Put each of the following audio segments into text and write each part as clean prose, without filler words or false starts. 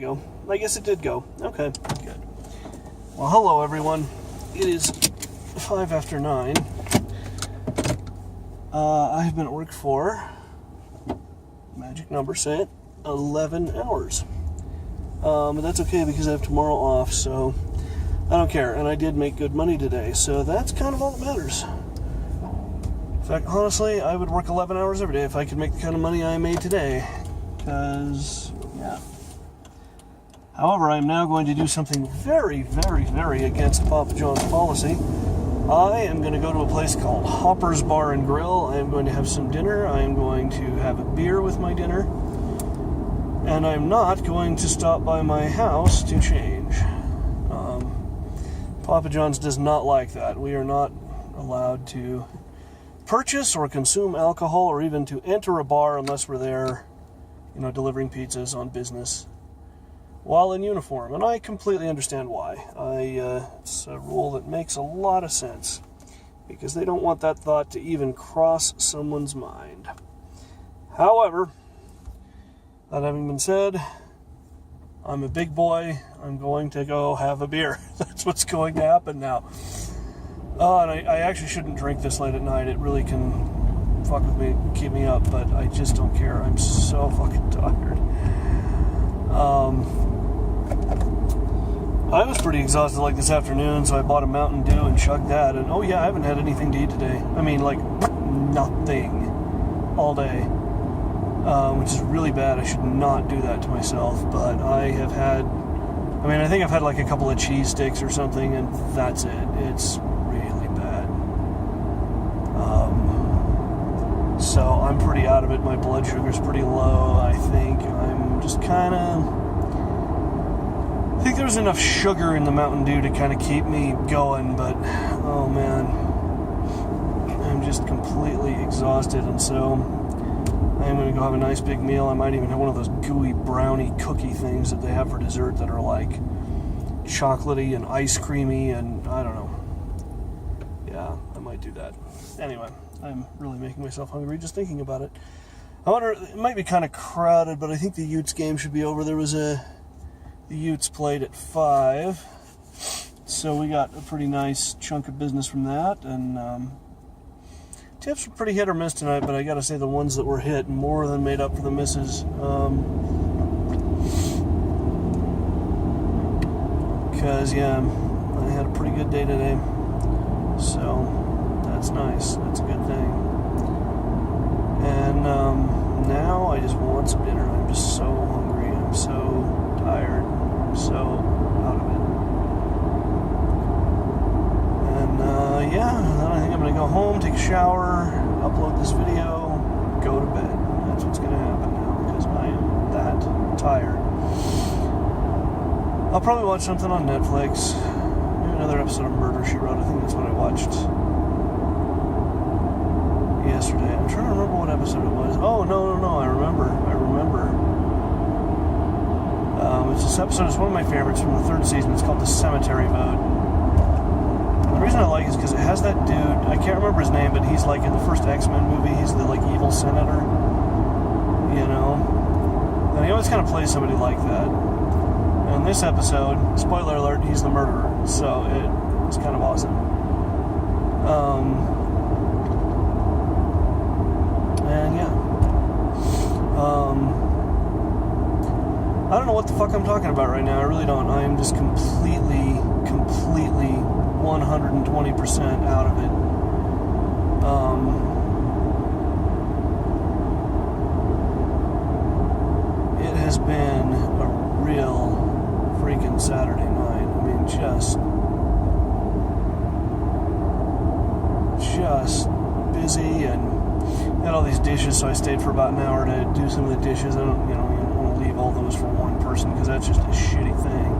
Go. I guess it did go. Okay, good. Well, hello everyone. It is 5 after 9. I have been at work for, magic number, say it, 11 hours. But that's okay because I have tomorrow off, so I don't care. And I did make good money today, so that's kind of all that matters. In fact, honestly, I would work 11 hours every day if I could make the kind of money I made today. Because, yeah. However, I'm now going to do something very, very, very against Papa John's policy. I am going to go to a place called Hopper's Bar and Grill. I am going to have some dinner. I am going to have a beer with my dinner. And I'm not going to stop by my house to change. Papa John's does not like that. We are not allowed to purchase or consume alcohol or even to enter a bar unless we're there, delivering pizzas on business while in uniform, and I completely understand why. It's a rule that makes a lot of sense, because they don't want that thought to even cross someone's mind. However, that having been said, I'm a big boy. I'm going to go have a beer. That's what's going to happen now. And I actually shouldn't drink this late at night. It really can fuck with me, keep me up, but I just don't care. I'm so fucking tired. I was pretty exhausted this afternoon, so I bought a Mountain Dew and chugged that, and I haven't had anything to eat today. I mean, nothing all day, which is really bad. I should not do that to myself, but I think I've had a couple of cheese sticks or something, and that's it. It's really bad. So I'm pretty out of it. My blood sugar's pretty low, I think. I'm just I think there's enough sugar in the Mountain Dew to kind of keep me going, but oh man, I'm just completely exhausted, and so I'm going to go have a nice big meal. I might even have one of those gooey brownie cookie things that they have for dessert that are chocolatey and ice creamy, and I don't know. Yeah, I might do that. Anyway, I'm really making myself hungry just thinking about it. I wonder, it might be kind of crowded, but I think the Utes game should be over. The Utes played at 5, so we got a pretty nice chunk of business from that, and tips were pretty hit or miss tonight, but I gotta say the ones that were hit more than made up for the misses. Because, I had a pretty good day today, so that's nice. That's a good thing. And now I just want some dinner. I'm just so hungry. I'm so tired. I'm so out of it. And then I think I'm going to go home, take a shower, upload this video, go to bed. That's what's going to happen now, because I am that tired. I'll probably watch something on Netflix. Maybe another episode of Murder, She Wrote. I think that's what I watched yesterday. I'm trying to remember what episode it was. Oh, no, I remember. This episode is one of my favorites from the 3rd season. It's called The Cemetery Vote. The reason I like it is because it has that dude, I can't remember his name, but he's in the first X-Men movie, he's the evil senator, and he always kind of plays somebody like that. And in this episode, spoiler alert, he's the murderer, so it's kind of awesome. I don't know what the fuck I'm talking about right now. I really don't. I am just completely 120% out of it. It has been a real freaking Saturday night. I mean, just busy, and had all these dishes, so I stayed for about an hour to do some of the dishes. I don't, want to leave all those for one person, because that's just a shitty thing.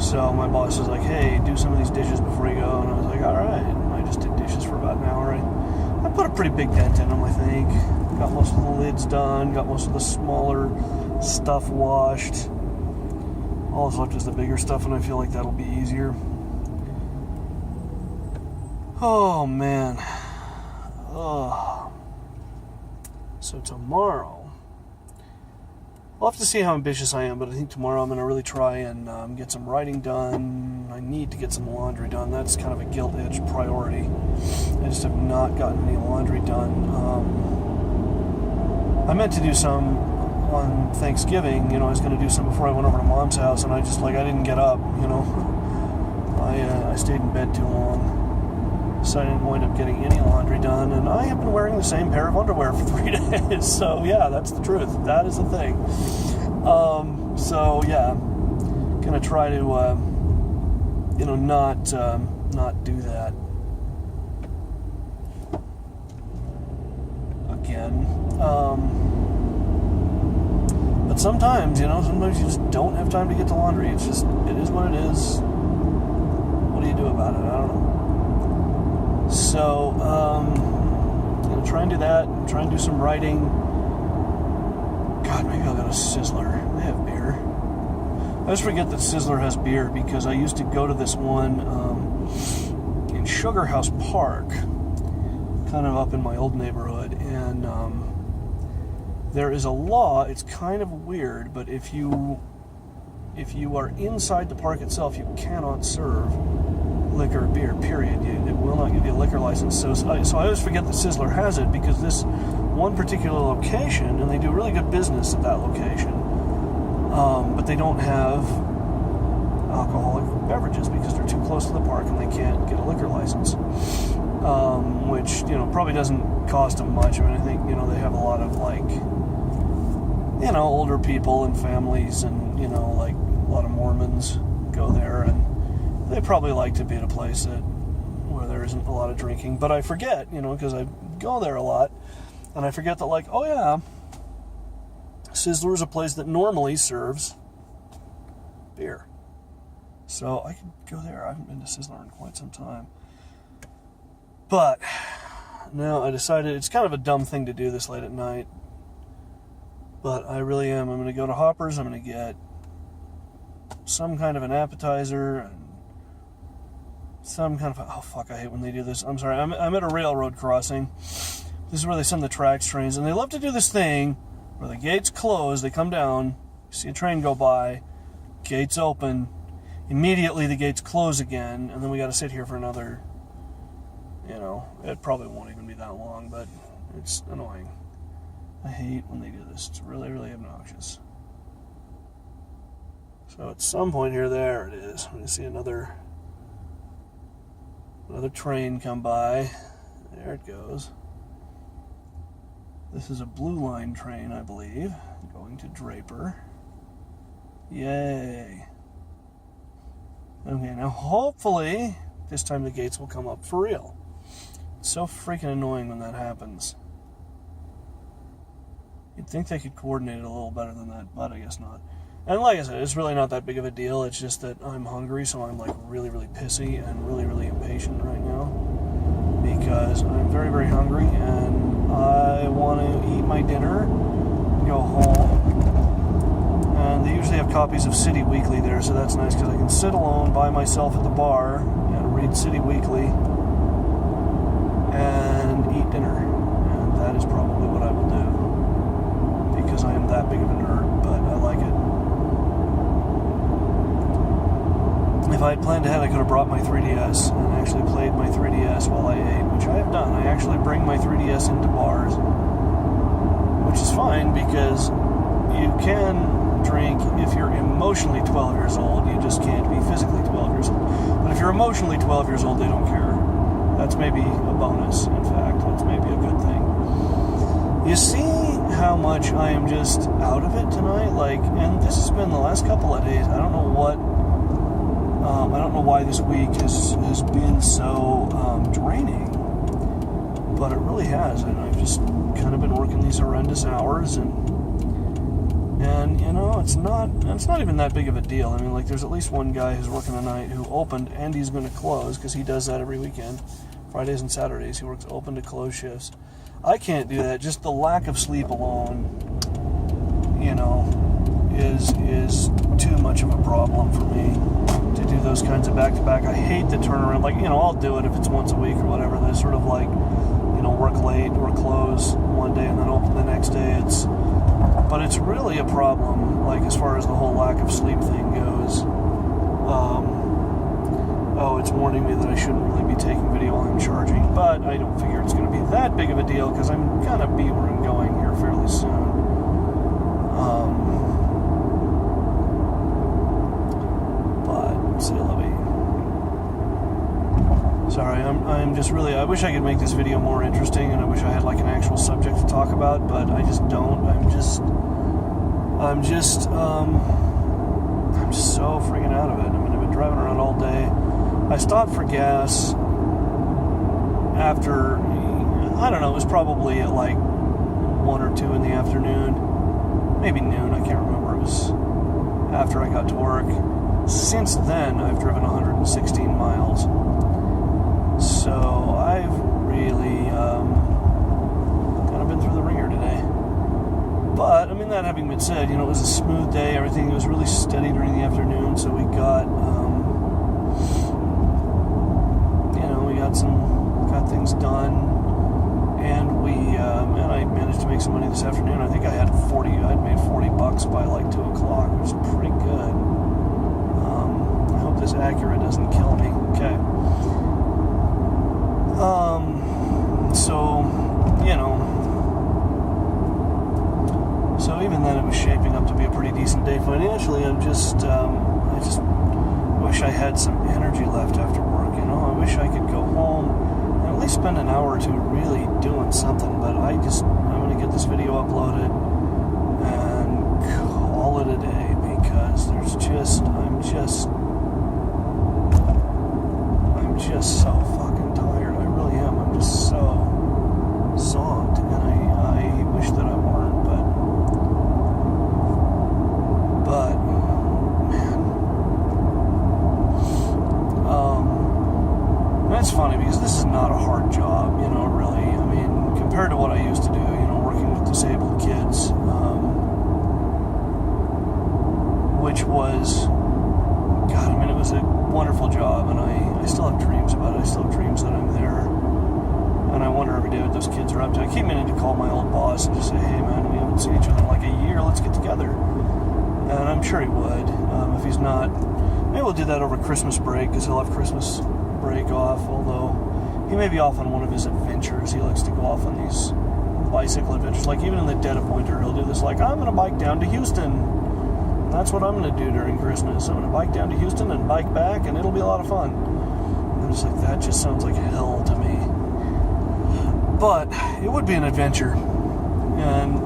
So my boss was like, hey, do some of these dishes before you go, and I was like, alright. And I just did dishes for about an hour. I put a pretty big dent in them, I think. Got most of the lids done, got most of the smaller stuff washed. All that's left is the bigger stuff, and I feel like that'll be easier. Oh, man. So tomorrow, I'll have to see how ambitious I am, but I think tomorrow I'm going to really try and get some writing done. I need to get some laundry done. That's kind of a guilt-edged priority. I just have not gotten any laundry done. I meant to do some on Thanksgiving. I was going to do some before I went over to Mom's house, and I didn't get up, I stayed in bed too long. So I didn't wind up getting any laundry done, and I have been wearing the same pair of underwear for 3 days. So yeah, that's the truth. That is the thing. So yeah, gonna try to not do that again. But sometimes you just don't have time to get to laundry. It is what it is. What do you do about it? I don't know. So, I'm try and do that. Try and do some writing. God, maybe I'll go to Sizzler. They have beer. I always forget that Sizzler has beer because I used to go to this one in Sugar House Park, kind of up in my old neighborhood, and there is a law. It's kind of weird, but if you are inside the park itself, you cannot serve liquor or beer, period. It will not give you a liquor license. So I always forget that Sizzler has it because this one particular location, and they do really good business at that location, but they don't have alcoholic beverages because they're too close to the park and they can't get a liquor license, which probably doesn't cost them much. I mean, I think they have a lot of older people and families, and a lot of Mormons go there, and they probably like to be at a place where there isn't a lot of drinking. But I forget, because I go there a lot, and I forget that, oh yeah, Sizzler is a place that normally serves beer. So I could go there. I haven't been to Sizzler in quite some time. But no, I decided it's kind of a dumb thing to do this late at night. But I really am. I'm going to go to Hoppers. I'm going to get some kind of an appetizer and some kind of I hate when they do this. I'm sorry. I'm at a railroad crossing. This is where they send the tracks trains, and they love to do this thing where the gates close, they come down, you see a train go by, gates open, immediately the gates close again, and then we got to sit here for another, it probably won't even be that long, but it's annoying. I hate when they do this. It's really, really obnoxious. So at some point here, there it is. I'm going to see another train come by. There it goes. This is a Blue Line train, I believe, going to Draper. Yay. Okay, now hopefully this time the gates will come up for real. It's so freaking annoying when that happens. You'd think they could coordinate it a little better than that, but I guess not. And like I said, it's really not that big of a deal. It's just that I'm hungry, so I'm really, really pissy and really, really impatient right now. Because I'm very, very hungry, and I want to eat my dinner, go home. And they usually have copies of City Weekly there, so that's nice because I can sit alone by myself at the bar and read City Weekly and eat dinner. And that is probably what I will do. Because I am that big of a nerd, but I like it. If I had planned ahead, I could have brought my 3DS and actually played my 3DS while I ate, which I have done. I actually bring my 3DS into bars, which is fine because you can drink if you're emotionally 12 years old. You just can't be physically 12 years old. But if you're emotionally 12 years old, they don't care. That's maybe a bonus, in fact. That's maybe a good thing. You see how much I am just out of it tonight? And this has been the last couple of days. I don't know why this week has been so draining, but it really has. And I've just kind of been working these horrendous hours, and it's not even that big of a deal. I mean, there's at least one guy who's working tonight who opened, and he's going to close because he does that every weekend, Fridays and Saturdays. He works open to close shifts. I can't do that. Just the lack of sleep alone, is too much of a problem for me to do those kinds of back-to-back. I hate the turnaround. I'll do it if it's once a week or whatever. There's sort of work late or close one day and then open the next day. It's But it's really a problem, like as far as the whole lack of sleep thing goes. It's warning me that I shouldn't really be taking video while I'm charging, but I don't figure it's going to be that big of a deal because I'm going to be where I'm going here fairly soon. But c'est la vie. Sorry, I'm just really, I wish I could make this video more interesting, and I wish I had like an actual subject to talk about, but I just don't. I'm just so freaking out of it. I mean, I've been driving around all day. I stopped for gas after, I don't know, it was probably at like 1 or 2 in the afternoon, maybe noon, I can't remember. It was after I got to work. Since then, I've driven 116 miles. So I've really kind of been through the ringer today. But, I mean, that having been said, it was a smooth day. Everything was really steady during the afternoon, so we got got things done, and and I managed to make some money this afternoon. I think I'd made $40 by like 2 o'clock, which is pretty good. I hope this Acura doesn't kill me. Okay. So even then it was shaping up to be a pretty decent day financially. I just wish I had some energy left after work. I wish I could go home and at least spend an hour or two really doing something, but I'm going to get this video uploaded and call it a day, because I'm just so fucking tired. I really am. I'm just so zonked, and I wish that I weren't, but it's funny because this is not a hard job, really. I mean, compared to what I used to do, working with disabled kids, which was, God, I mean, it was a wonderful job, and I still have dreams about it. I still have dreams that I'm there, and I wonder every day what those kids are up to. I keep meaning to call my old boss and just say, hey, man, we haven't seen each other in like a year. Let's get together. And I'm sure he would. If he's not, maybe we'll do that over Christmas break, because he'll have Christmas break off, although he may be off on one of his adventures. He likes to go off on these bicycle adventures, like even in the dead of winter he'll do this, like, I'm going to bike down to Houston. And that's what I'm going to do during Christmas. I'm going to bike down to Houston and bike back, and it'll be a lot of fun. And I'm just like, that just sounds like hell to me. But it would be an adventure, and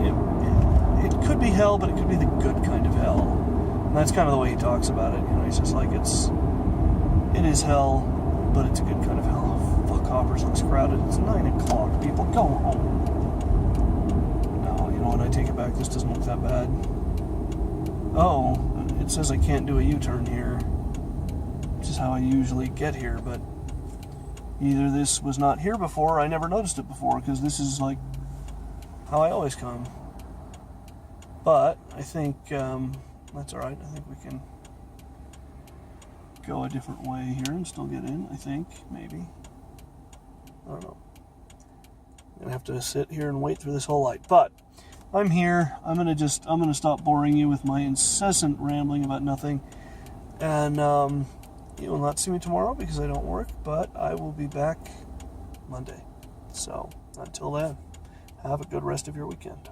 it could be hell, but it could be the good kind of hell. And that's kind of the way he talks about it. He's just like, it is hell, but it's a good kind of hell. Oh, fuck, Hoppers looks crowded. It's 9 o'clock. People, go home. No, you know what? I take it back. This doesn't look that bad. Oh, it says I can't do a U-turn here, which is how I usually get here, but either this was not here before, or I never noticed it before, because this is like how I always come. But I think that's alright. I think we can go a different way here and still get in, I think, maybe. I don't know. I'm going to have to sit here and wait through this whole light. But I'm here. I'm going to stop boring you with my incessant rambling about nothing. And you will not see me tomorrow because I don't work, but I will be back Monday. So until then, have a good rest of your weekend.